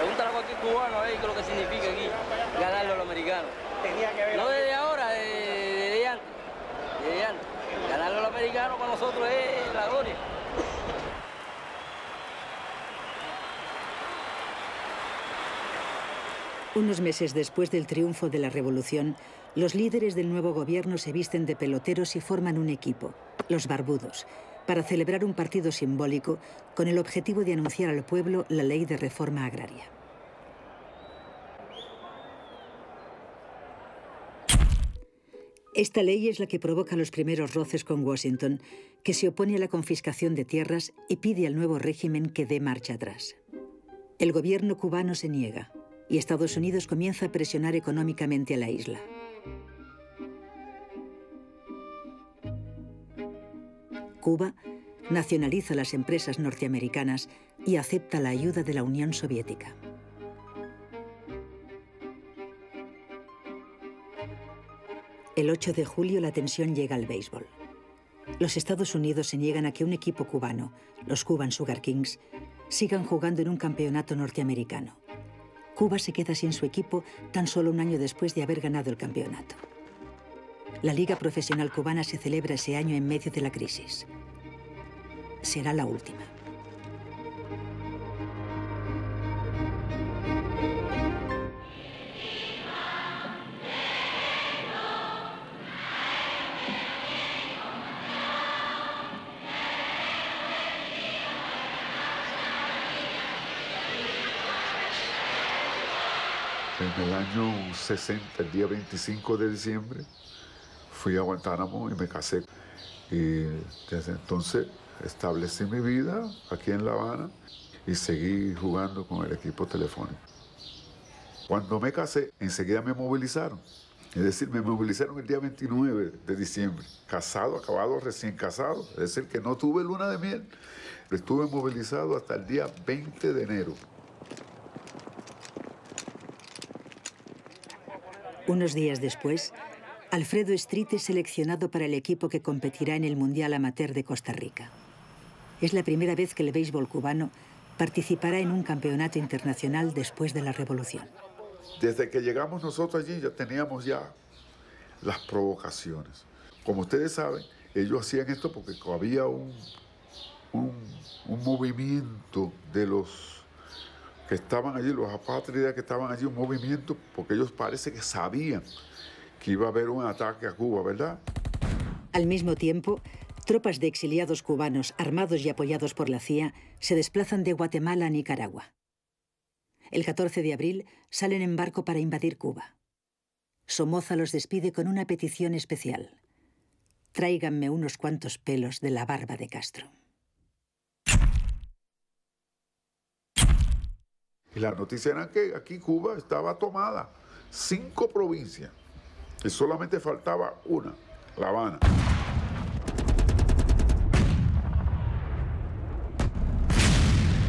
Pregúntale a cualquier cubano a ver qué es lo que significa aquí ganarle a los americanos. Tenía que ver. No desde ahora, desde antes. Desde antes. Ganarle a los americanos para nosotros es la gloria. Unos meses después del triunfo de la revolución, los líderes del nuevo gobierno se visten de peloteros y forman un equipo, los Barbudos, para celebrar un partido simbólico con el objetivo de anunciar al pueblo la ley de reforma agraria. Esta ley es la que provoca los primeros roces con Washington, que se opone a la confiscación de tierras y pide al nuevo régimen que dé marcha atrás. El gobierno cubano se niega y Estados Unidos comienza a presionar económicamente a la isla. Cuba nacionaliza las empresas norteamericanas y acepta la ayuda de la Unión Soviética. El 8 de julio la tensión llega al béisbol. Los Estados Unidos se niegan a que un equipo cubano, los Cuban Sugar Kings, sigan jugando en un campeonato norteamericano. Cuba se queda sin su equipo tan solo un año después de haber ganado el campeonato. La Liga Profesional Cubana se celebra ese año en medio de la crisis. Será la última. En el año 60, el día 25 de diciembre, fui a Guantánamo y me casé. Y desde entonces establecí mi vida aquí en La Habana y seguí jugando con el equipo telefónico. Cuando me casé, enseguida me movilizaron. Es decir, me movilizaron el día 29 de diciembre. Casado, acabado, recién casado. Es decir, que no tuve luna de miel. Estuve movilizado hasta el día 20 de enero. Unos días después, Alfredo Street es seleccionado para el equipo que competirá en el Mundial Amateur de Costa Rica. Es la primera vez que el béisbol cubano participará en un campeonato internacional después de la revolución. Desde que llegamos nosotros allí ya teníamos ya las provocaciones. Como ustedes saben, ellos hacían esto porque había un movimiento de los que estaban allí, los apátridas que estaban allí, un movimiento, porque ellos parece que sabían que iba a haber un ataque a Cuba, ¿verdad? Al mismo tiempo, tropas de exiliados cubanos, armados y apoyados por la CIA, se desplazan de Guatemala a Nicaragua. El 14 de abril salen en barco para invadir Cuba. Somoza los despide con una petición especial. Tráiganme unos cuantos pelos de la barba de Castro. Y la noticia era que aquí Cuba estaba tomada, 5 provincias, y solamente faltaba una, La Habana.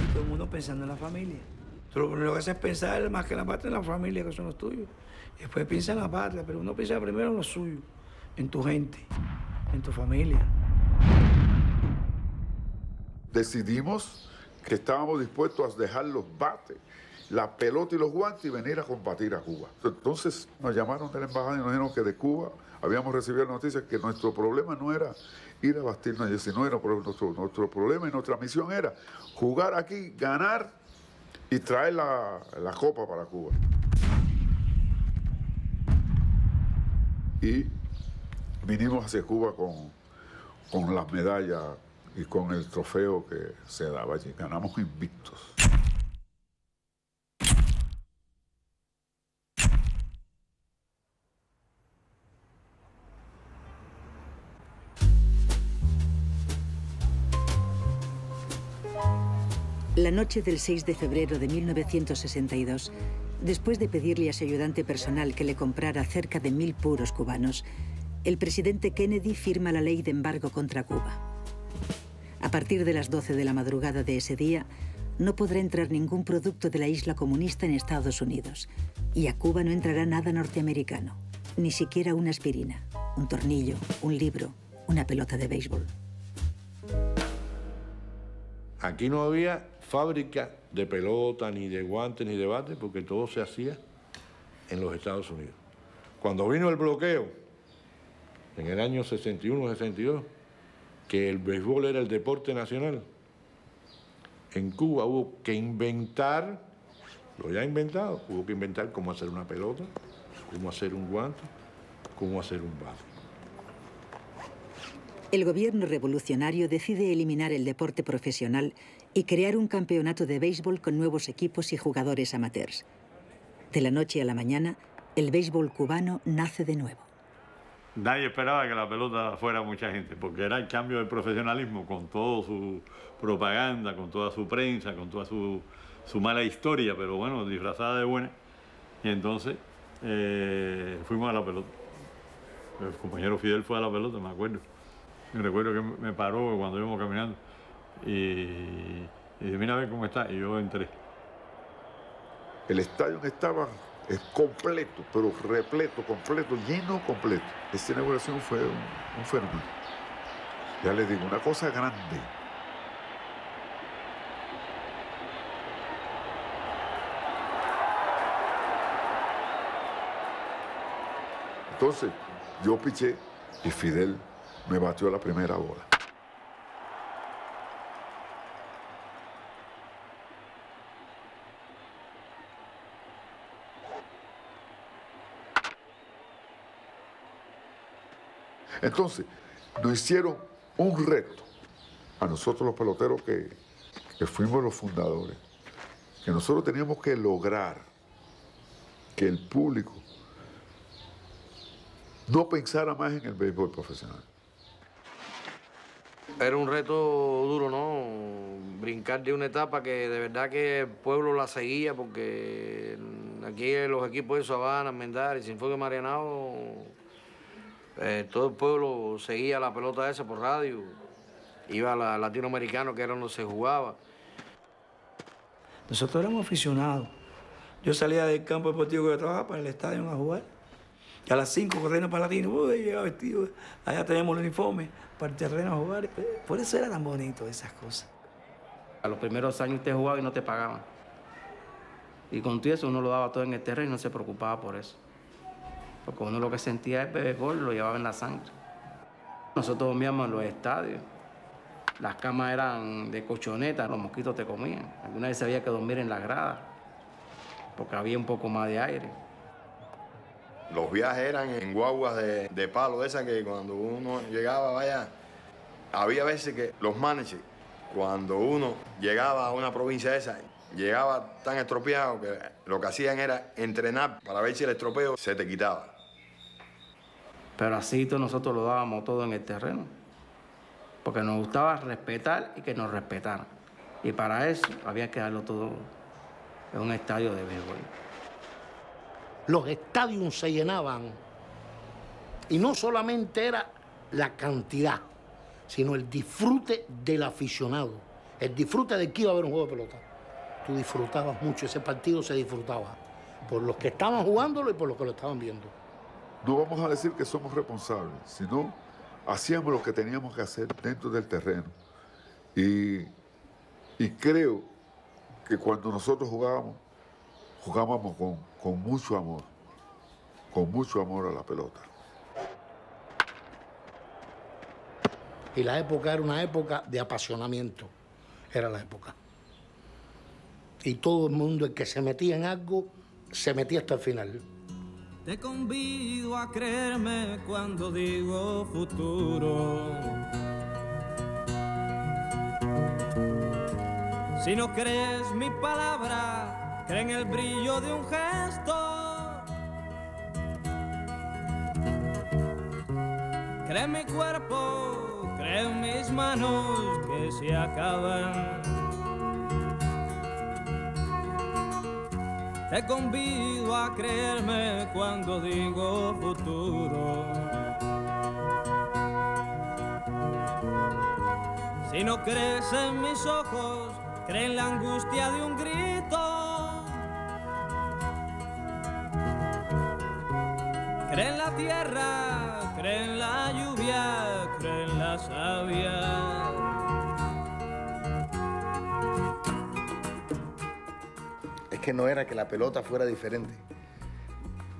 Y todo el mundo pensando en la familia. Tú lo primero que haces es pensar más que en la patria, en la familia, que son los tuyos. Y después piensa en la patria, pero uno piensa primero en lo suyo, en tu gente, en tu familia. Decidimos que estábamos dispuestos a dejar los bates, la pelota y los guantes y venir a combatir a Cuba. Entonces nos llamaron de la embajada y nos dijeron que de Cuba habíamos recibido la noticia que nuestro problema no era ir a bastirnos allí, sino era nuestro problema y nuestra misión era jugar aquí, ganar y traer la copa para Cuba. Y vinimos hacia Cuba con las medallas y con el trofeo que se daba allí. Ganamos invictos. La noche del 6 de febrero de 1962, después de pedirle a su ayudante personal que le comprara cerca de 1000 puros cubanos, el presidente Kennedy firma la ley de embargo contra Cuba. A partir de las 12 de la madrugada de ese día, no podrá entrar ningún producto de la isla comunista en Estados Unidos, y a Cuba no entrará nada norteamericano, ni siquiera una aspirina, un tornillo, un libro, una pelota de béisbol. Aquí no había fábrica de pelota, ni de guantes, ni de bates, porque todo se hacía en los Estados Unidos. Cuando vino el bloqueo, en el año 61-62, que el béisbol era el deporte nacional, en Cuba hubo que inventar, lo ya inventado, hubo que inventar cómo hacer una pelota, cómo hacer un guante, cómo hacer un bate. El gobierno revolucionario decide eliminar el deporte profesional y crear un campeonato de béisbol con nuevos equipos y jugadores amateurs. De la noche a la mañana, el béisbol cubano nace de nuevo. Nadie esperaba que la pelota fuera mucha gente, porque era el cambio del profesionalismo, con toda su propaganda, con toda su prensa, con toda su mala historia, pero bueno, disfrazada de buena. Y entonces fuimos a la pelota. El compañero Fidel fue a la pelota, me acuerdo. Me recuerdo que me paró cuando íbamos caminando y dice, mira a ver cómo está, y yo entré. El estadio estaba completo, pero repleto, completo, lleno, completo. Esta inauguración fue un fenómeno. Ya les digo, una cosa grande. Entonces, yo piché y Fidel me batió la primera bola. Entonces, nos hicieron un reto a nosotros los peloteros que fuimos los fundadores, que nosotros teníamos que lograr que el público no pensara más en el béisbol profesional. Era un reto duro, ¿no? Brincar de una etapa que de verdad que el pueblo la seguía, porque aquí los equipos de Sabana, Almendares, Cienfuegos y Marianao, todo el pueblo seguía la pelota esa por radio. Iba a la Latinoamericano, que era donde se jugaba. Nosotros éramos aficionados. Yo salía del campo deportivo que yo trabajaba para el estadio a jugar. Y a las 5 corriendo para Latino, llegaba vestido. Allá teníamos el uniforme para el terreno a jugar. Por eso era tan bonito esas cosas. A los primeros años te jugaba y no te pagaban. Y con todo eso uno lo daba todo en el terreno y no se preocupaba por eso. Porque uno lo que sentía es béisbol, lo llevaba en la sangre. Nosotros dormíamos en los estadios. Las camas eran de colchoneta, los mosquitos te comían. Alguna vez había que dormir en la grada, porque había un poco más de aire. Los viajes eran en guaguas de palo, esas que cuando uno llegaba, vaya, había veces que los managers, cuando uno llegaba a una provincia esa, llegaba tan estropeado que lo que hacían era entrenar para ver si el estropeo se te quitaba. Pero así nosotros lo dábamos todo en el terreno, porque nos gustaba respetar y que nos respetaran. Y para eso había que darlo todo en un estadio de béisbol. Los estadios se llenaban y no solamente era la cantidad, sino el disfrute del aficionado, el disfrute de que iba a haber un juego de pelota. Tú disfrutabas mucho, ese partido se disfrutaba por los que estaban jugándolo y por los que lo estaban viendo. No vamos a decir que somos responsables, sino hacíamos lo que teníamos que hacer dentro del terreno. Y creo que cuando nosotros jugábamos con mucho amor a la pelota. Y la época era una época de apasionamiento, era la época. Y todo el mundo, el que se metía en algo, se metía hasta el final. Te convido a creerme cuando digo futuro. Si no crees mi palabra, cree en el brillo de un gesto. Cree en mi cuerpo, cree en mis manos que se acaban. Te convido a creerme cuando digo futuro. Si no crees en mis ojos, cree en la angustia de un grito. Cree en la tierra, cree en la lluvia, cree en la savia. que no era que la pelota fuera diferente,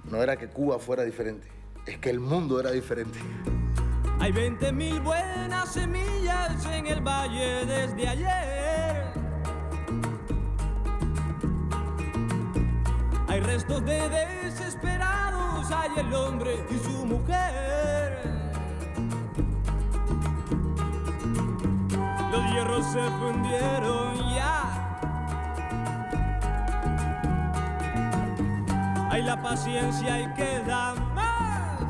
no era que Cuba fuera diferente, es que el mundo era diferente. Hay 20.000 buenas semillas en el valle desde ayer. Hay restos de desesperados, hay el hombre y su mujer. Los hierros se fundieron ya. Hay la paciencia y queda más.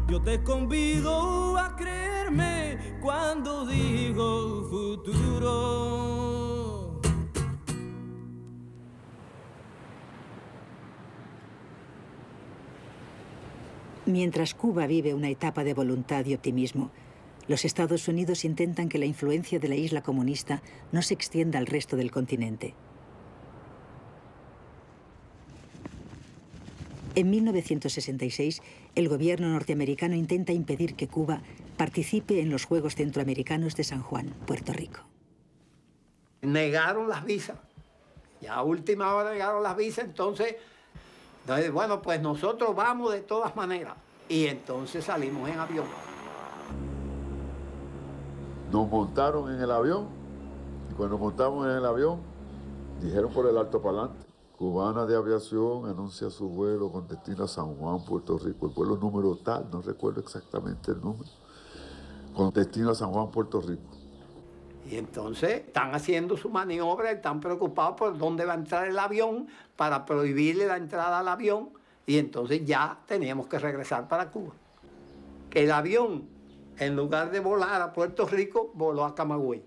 Yo te convido a creerme cuando digo futuro. Mientras Cuba vive una etapa de voluntad y optimismo, los Estados Unidos intentan que la influencia de la isla comunista no se extienda al resto del continente. En 1966, el gobierno norteamericano intenta impedir que Cuba participe en los Juegos Centroamericanos de San Juan, Puerto Rico. Negaron las visas. Ya a última hora negaron las visas, entonces, bueno, pues nosotros vamos de todas maneras. Y entonces salimos en avión. Nos montaron en el avión, y cuando montamos en el avión, dijeron por el altoparlante: Cubana de Aviación anuncia su vuelo con destino a San Juan, Puerto Rico. El vuelo número tal, no recuerdo exactamente el número, con destino a San Juan, Puerto Rico. Y entonces están haciendo su maniobra, están preocupados por dónde va a entrar el avión para prohibirle la entrada al avión. Y entonces ya teníamos que regresar para Cuba. El avión, en lugar de volar a Puerto Rico, voló a Camagüey.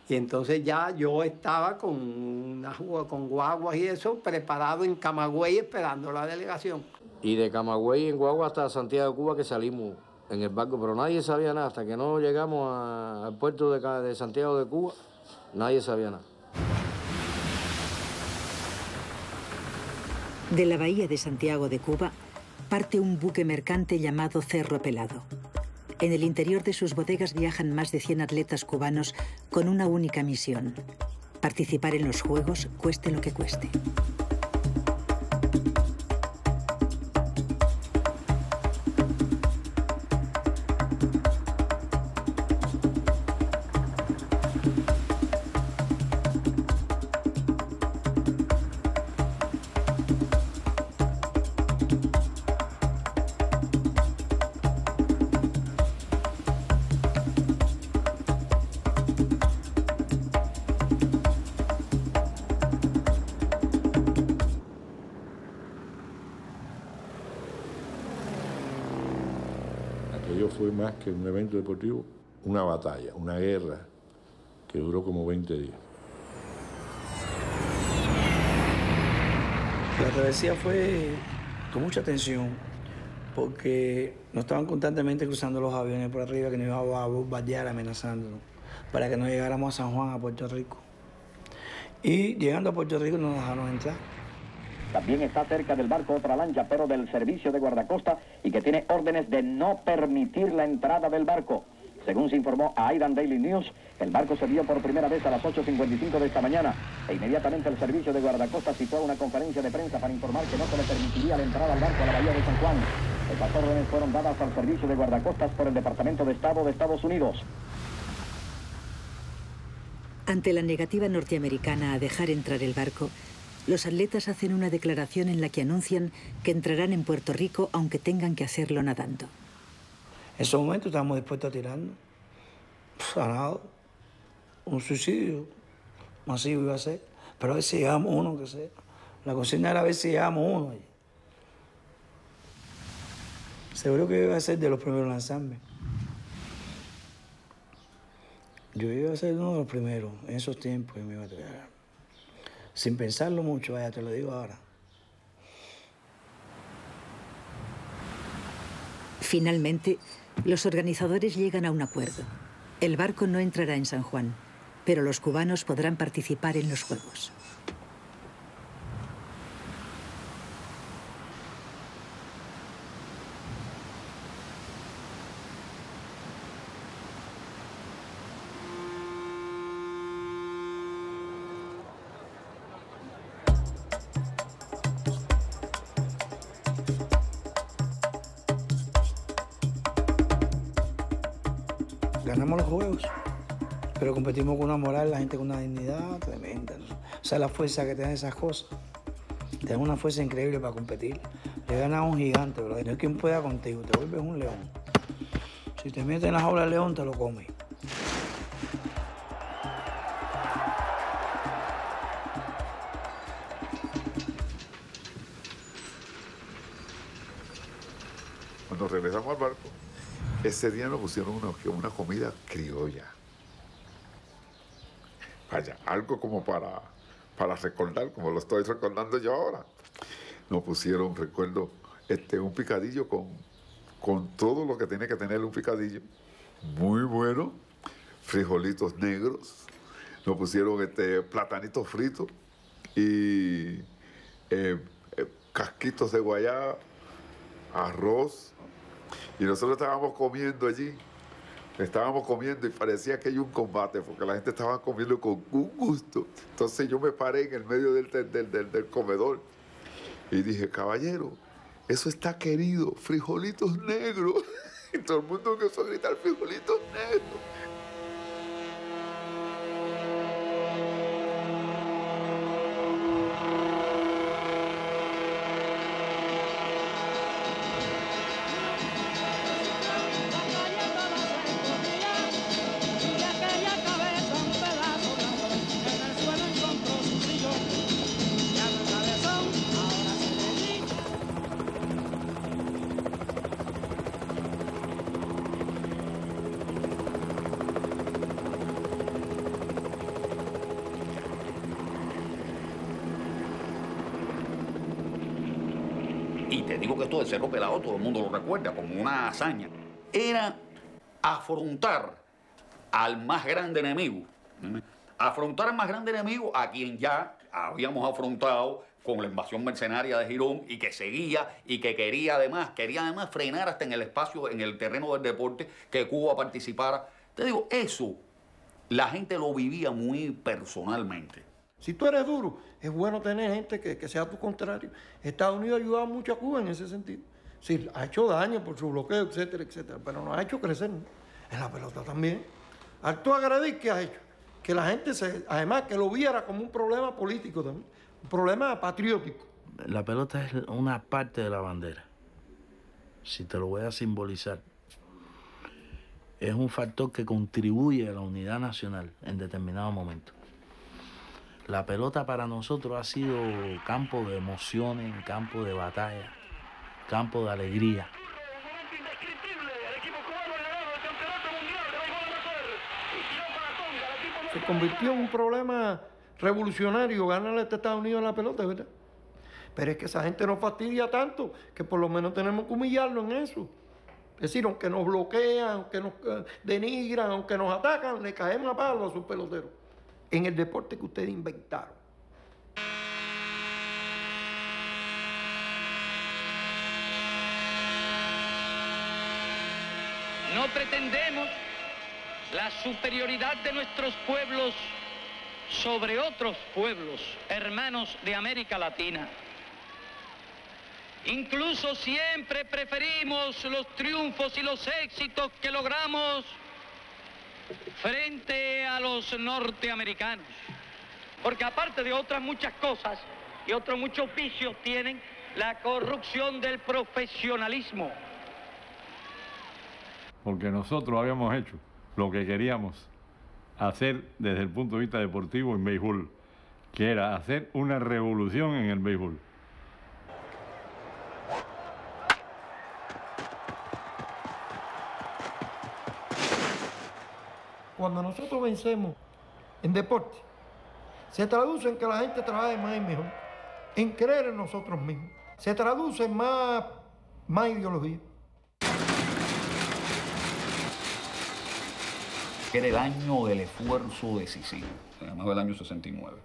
Y entonces ya yo estaba con guaguas y eso, preparado en Camagüey esperando la delegación. Y de Camagüey en guagua hasta Santiago de Cuba que salimos en el barco, pero nadie sabía nada. Hasta que no llegamos al puerto de Santiago de Cuba, nadie sabía nada. De la bahía de Santiago de Cuba parte un buque mercante llamado Cerro Pelado. En el interior de sus bodegas viajan más de 100 atletas cubanos con una única misión: participar en los Juegos, cueste lo que cueste. Fue más que un evento deportivo, una batalla, una guerra que duró como 20 días. La travesía fue con mucha tensión porque nos estaban constantemente cruzando los aviones por arriba que nos iban a bombardear amenazándonos para que no llegáramos a San Juan, a Puerto Rico. Y llegando a Puerto Rico no nos dejaron entrar. También está cerca del barco otra lancha, pero del servicio de guardacosta, y que tiene órdenes de no permitir la entrada del barco. Según se informó a Iran Daily News, el barco se vio por primera vez a las 8:55 de esta mañana, e inmediatamente el servicio de guardacosta citó una conferencia de prensa para informar que no se le permitiría la entrada al barco a la bahía de San Juan. Estas órdenes fueron dadas al servicio de guardacostas por el Departamento de Estado de Estados Unidos. Ante la negativa norteamericana a dejar entrar el barco, los atletas hacen una declaración en la que anuncian que entrarán en Puerto Rico aunque tengan que hacerlo nadando. En ese momento estábamos dispuestos a tirarnos. A nada. Un suicidio masivo iba a ser. Pero a ver si llegamos uno, que sea. La consigna era a ver si llegamos uno. Seguro que iba a ser de los primeros lanzarme. Yo iba a ser uno de los primeros en esos tiempos. Y me iba a tirar. Sin pensarlo mucho, vaya, te lo digo ahora. Finalmente, los organizadores llegan a un acuerdo. El barco no entrará en San Juan, pero los cubanos podrán participar en los Juegos. ganamos los juegos, pero competimos con una moral, la gente con una dignidad tremenda. O sea, la fuerza que tienen esas cosas. Tienen una fuerza increíble para competir. Le ganas a un gigante, bro. No hay quien pueda contigo, te vuelves un león. Si te metes en la jaula del león, te lo comes. Cuando regresamos al barco, ese día nos pusieron una comida criolla. Vaya, algo como para recordar, como lo estoy recordando yo ahora. Nos pusieron, recuerdo, un picadillo con todo lo que tiene que tener un picadillo. Muy bueno. Frijolitos negros. Nos pusieron platanitos fritos y casquitos de guayaba, arroz. Y nosotros estábamos comiendo allí. Estábamos comiendo y parecía que hay un combate porque la gente estaba comiendo con un gusto. Entonces yo me paré en el medio del comedor y dije, caballero, eso está querido, frijolitos negros. Y todo el mundo empezó a gritar, frijolitos negros. Y te digo que esto de Cerro Pelado todo el mundo lo recuerda como una hazaña. Era afrontar al más grande enemigo. Afrontar al más grande enemigo a quien ya habíamos afrontado con la invasión mercenaria de Girón y que seguía y que quería además frenar hasta en el espacio, en el terreno del deporte, que Cuba participara. Te digo, eso la gente lo vivía muy personalmente. Si tú eres duro, es bueno tener gente que sea tu contrario. Estados Unidos ha ayudado mucho a Cuba en ese sentido. Sí, ha hecho daño por su bloqueo, etcétera, etcétera, pero nos ha hecho crecer, ¿no? En la pelota también. Acto agredir, ¿qué ha hecho? Que la gente, además, que lo viera como un problema político también, un problema patriótico. La pelota es una parte de la bandera. Si te lo voy a simbolizar, es un factor que contribuye a la unidad nacional en determinado momento. La pelota para nosotros ha sido campo de emociones, campo de batalla, campo de alegría. Se convirtió en un problema revolucionario ganarle a Estados Unidos en la pelota, ¿verdad? Pero es que esa gente nos fastidia tanto que por lo menos tenemos que humillarlo en eso. Es decir, aunque nos bloquean, aunque nos denigran, aunque nos atacan, le caemos a palo a sus peloteros. En el deporte que ustedes inventaron. No pretendemos la superioridad de nuestros pueblos sobre otros pueblos, hermanos de América Latina. Incluso siempre preferimos los triunfos y los éxitos que logramos frente a los norteamericanos, porque aparte de otras muchas cosas y otros muchos vicios tienen la corrupción del profesionalismo. Porque nosotros habíamos hecho lo que queríamos hacer desde el punto de vista deportivo en béisbol, que era hacer una revolución en el béisbol. Cuando nosotros vencemos en deporte, se traduce en que la gente trabaje más y mejor, en creer en nosotros mismos. Se traduce en más ideología. Era el año del esfuerzo decisivo, se llamaba el año 69.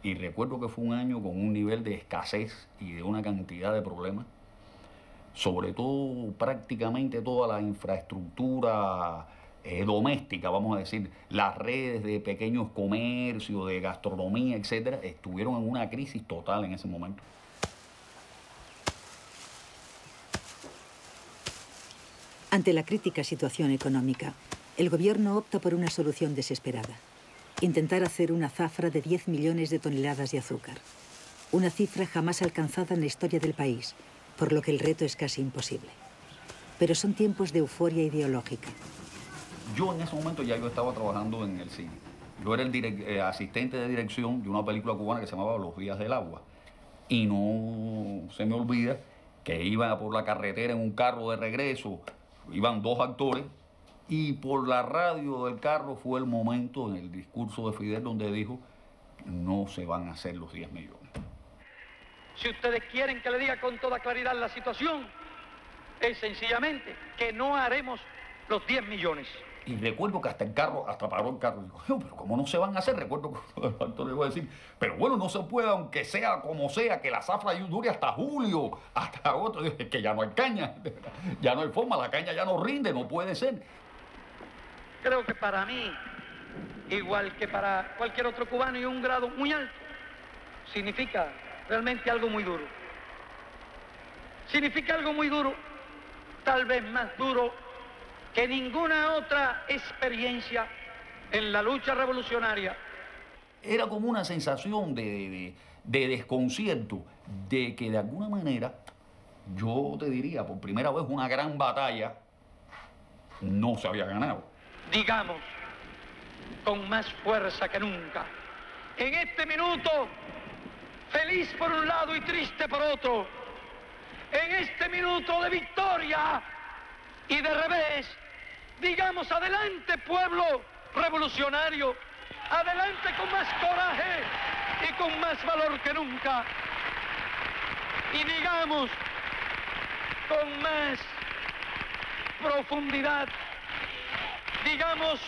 Y recuerdo que fue un año con un nivel de escasez y de una cantidad de problemas. Sobre todo, prácticamente toda la infraestructura doméstica, vamos a decir, las redes de pequeños comercios, de gastronomía, etcétera, estuvieron en una crisis total en ese momento. Ante la crítica situación económica, El gobierno opta por una solución desesperada. Intentar hacer una zafra de 10 millones de toneladas de azúcar. Una cifra jamás alcanzada en la historia del país, por lo que el reto es casi imposible. Pero son tiempos de euforia ideológica. Yo en ese momento ya yo estaba trabajando en el cine. Yo era el asistente de dirección de una película cubana que se llamaba Los Días del Agua. Y no se me olvida que iba por la carretera en un carro de regreso, iban 2 actores, y por la radio del carro fue el momento en el discurso de Fidel donde dijo: no se van a hacer los 10 millones. Si ustedes quieren que le diga con toda claridad la situación, es sencillamente que no haremos los 10 millones. Y recuerdo que hasta paró el carro. Digo, pero ¿cómo no se van a hacer? Recuerdo que el actor le iba a decir, pero bueno, no se puede, aunque sea como sea, que la zafra dure hasta julio, hasta agosto. Digo, es que ya no hay caña, ya no hay forma, la caña ya no rinde, no puede ser. Creo que para mí, igual que para cualquier otro cubano y un grado muy alto, significa realmente algo muy duro. Significa algo muy duro, tal vez más duro que ninguna otra experiencia en la lucha revolucionaria. Era como una sensación de desconcierto, de que de alguna manera, yo te diría, por primera vez una gran batalla no se había ganado. Digamos, con más fuerza que nunca, en este minuto, feliz por un lado y triste por otro, en este minuto de victoria y de revés, digamos, adelante pueblo revolucionario, adelante con más coraje y con más valor que nunca, y digamos con más profundidad, digamos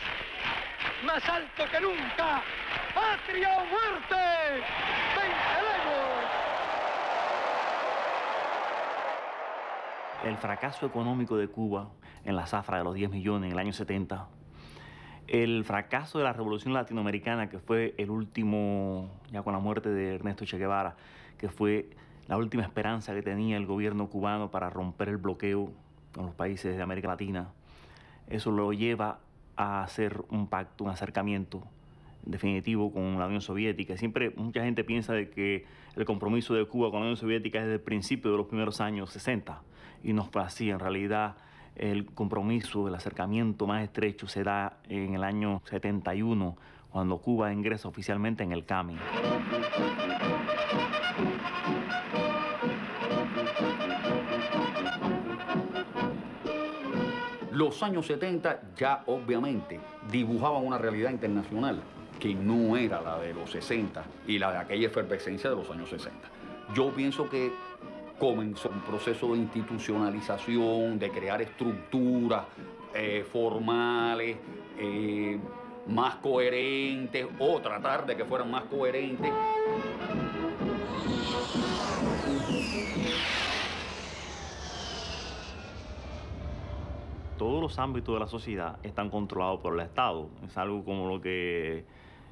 más alto que nunca: ¡patria o muerte! ¡Venceremos! El fracaso económico de Cuba en la zafra de los 10 millones en el año 70, el fracaso de la revolución latinoamericana, que fue el último, ya con la muerte de Ernesto Che Guevara, que fue la última esperanza que tenía el gobierno cubano para romper el bloqueo con los países de América Latina, eso lo lleva a hacer un pacto, un acercamiento definitivo con la Unión Soviética. Siempre mucha gente piensa de que el compromiso de Cuba con la Unión Soviética es desde el principio de los primeros años 60, y no fue así. En realidad, el compromiso, el acercamiento más estrecho se da en el año 71, cuando Cuba ingresa oficialmente en el CAMI. Los años 70 ya obviamente dibujaban una realidad internacional que no era la de los 60 y la de aquella efervescencia de los años 60. Yo pienso que comenzó un proceso de institucionalización, de crear estructuras formales, más coherentes, o tratar de que fueran más coherentes. Todos los ámbitos de la sociedad están controlados por el Estado. Es algo como lo que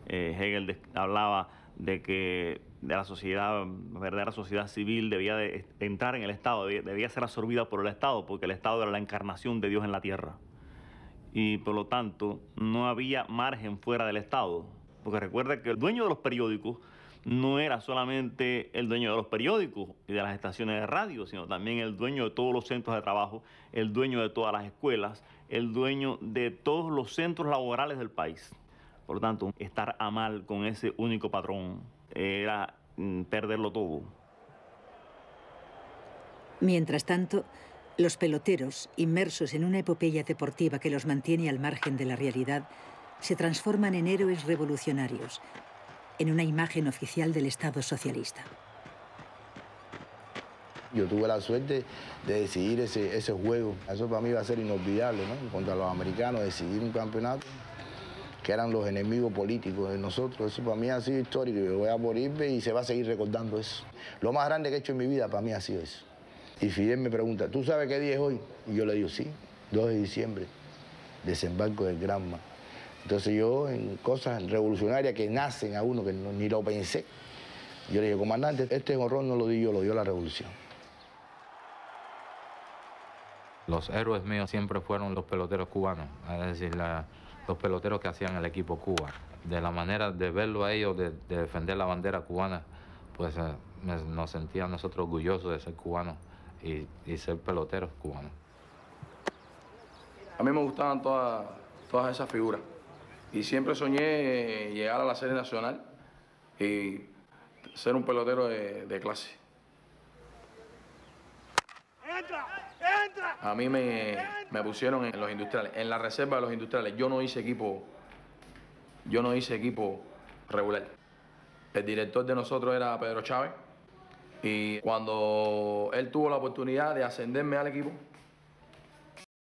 Hegel hablaba de que la sociedad, la verdadera sociedad civil debía de entrar en el Estado, debía ser absorbida por el Estado, porque el Estado era la encarnación de Dios en la tierra. Y por lo tanto, no había margen fuera del Estado. Porque recuerda que el dueño de los periódicos no era solamente el dueño de los periódicos y de las estaciones de radio, sino también el dueño de todos los centros de trabajo, el dueño de todas las escuelas, el dueño de todos los centros laborales del país. Por lo tanto, estar a mal con ese único patrón era perderlo todo. Mientras tanto, los peloteros, inmersos en una epopeya deportiva que los mantiene al margen de la realidad, se transforman en héroes revolucionarios, en una imagen oficial del Estado socialista. Yo tuve la suerte de decidir ese juego. Eso para mí va a ser inolvidable, ¿no? Contra los americanos, decidir un campeonato que eran los enemigos políticos de nosotros. Eso para mí ha sido histórico. Yo voy a morirme y se va a seguir recordando eso. Lo más grande que he hecho en mi vida para mí ha sido eso. Y Fidel me pregunta, ¿tú sabes qué día es hoy? Y yo le digo, sí, 2 de diciembre, desembarco del Granma. Entonces yo, en cosas revolucionarias que nacen a uno, que ni lo pensé, yo le digo, comandante, este honrón no lo di yo, lo dio la revolución. Los héroes míos siempre fueron los peloteros cubanos, es decir, los peloteros que hacían el equipo Cuba. De la manera de verlo a ellos, de defender la bandera cubana, pues nos sentíamos nosotros orgullosos de ser cubanos y ser peloteros cubanos. A mí me gustaban todas esas figuras y siempre soñé llegar a la Serie Nacional y ser un pelotero de clase. A mí me pusieron en los industriales, en la reserva de los industriales. Yo no hice equipo regular. El director de nosotros era Pedro Chávez y cuando él tuvo la oportunidad de ascenderme al equipo,